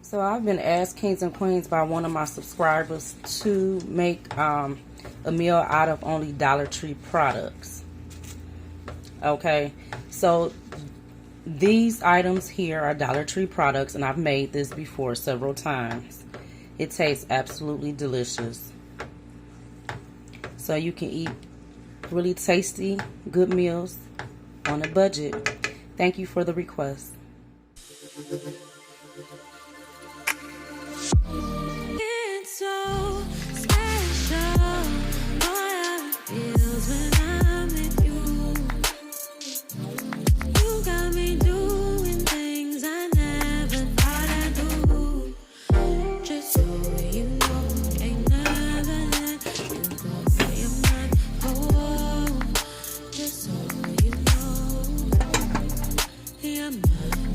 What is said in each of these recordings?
So I've been asked, kings and queens, by one of my subscribers to make a meal out of only Dollar Tree products. Okay, so these items here are Dollar Tree products, and I've made this before several times. It tastes absolutely delicious. So you can eat really tasty, good meals on a budget. Thank you for the request. It's so special, boy, it feels when I'm with you. You got me doing things I never thought I'd do. Just so you know, ain't never let you go. You're not home. Just so you know, you're mine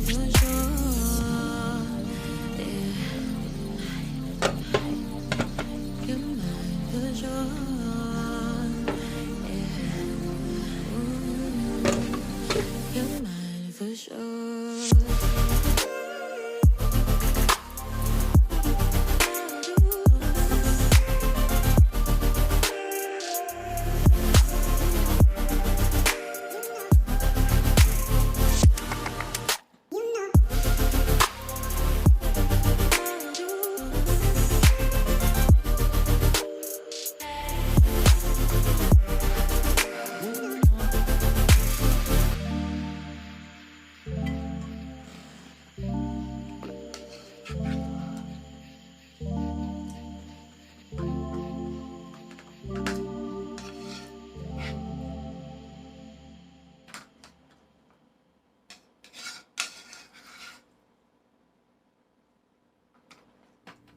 for sure.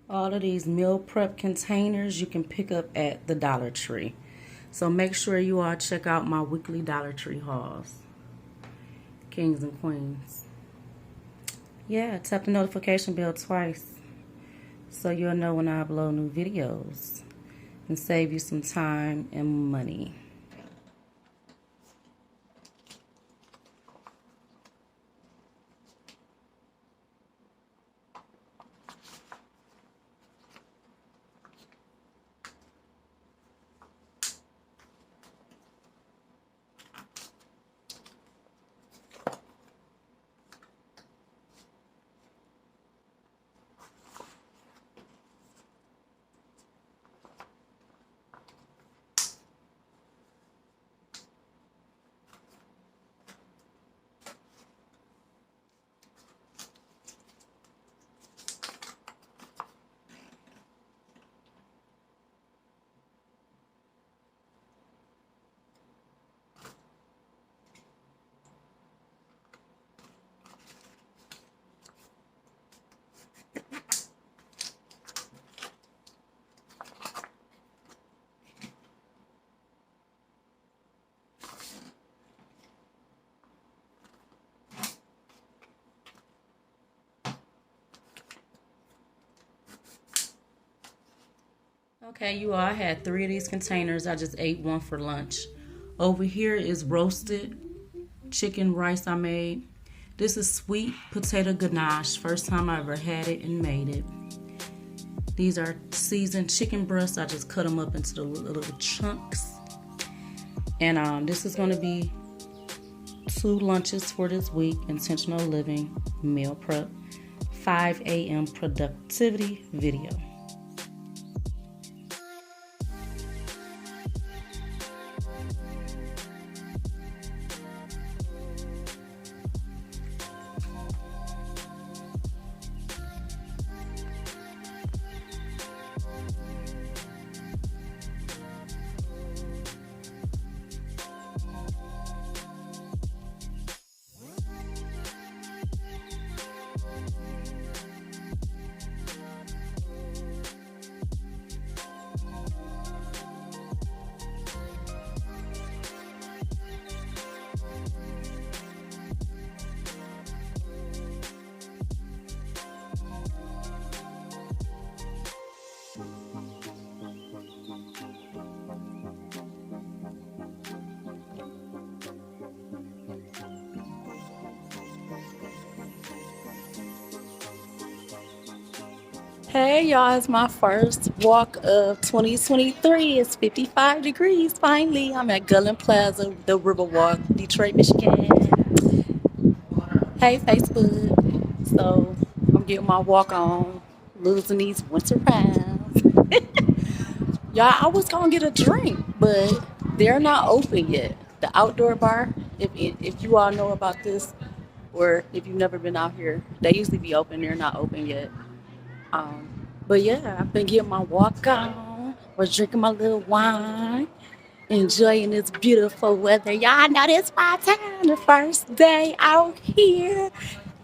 All of these meal prep containers you can pick up at the Dollar Tree. So make sure you all check out my weekly Dollar Tree hauls. Kings and queens. Yeah, tap the notification bell twice so you'll know when I upload new videos and save you some time and money. Okay, you all, I had 3 of these containers. I just ate one for lunch. Over here is roasted chicken rice I made. This is sweet potato ganache. First time I ever had it and made it. These are seasoned chicken breasts. I just cut them up into the little chunks. And this is going to be 2 lunches for this week. Intentional living, meal prep, 5 a.m. productivity video. Hey y'all, it's my first walk of 2023. It's 55 degrees. Finally, I'm at Gullen Plaza, the Riverwalk, Detroit, Michigan. Hey Facebook. So I'm getting my walk on, losing these winter pounds. Y'all, I was gonna get a drink, but they're not open yet. The outdoor bar, if you all know about this, or if you've never been out here, they usually be open. They're not open yet. But yeah, I've been getting my walk on, was drinking my little wine, enjoying this beautiful weather. Y'all know this my time, the first day out here.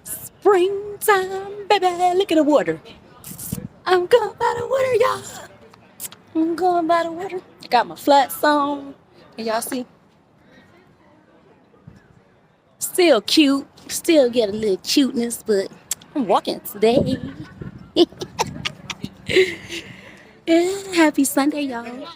Springtime, baby, look at the water. I'm going by the water, y'all. I'm going by the water. I got my flats on. Can y'all see? Still cute. Still get a little cuteness, but I'm walking today. Yeah, happy Sunday, y'all.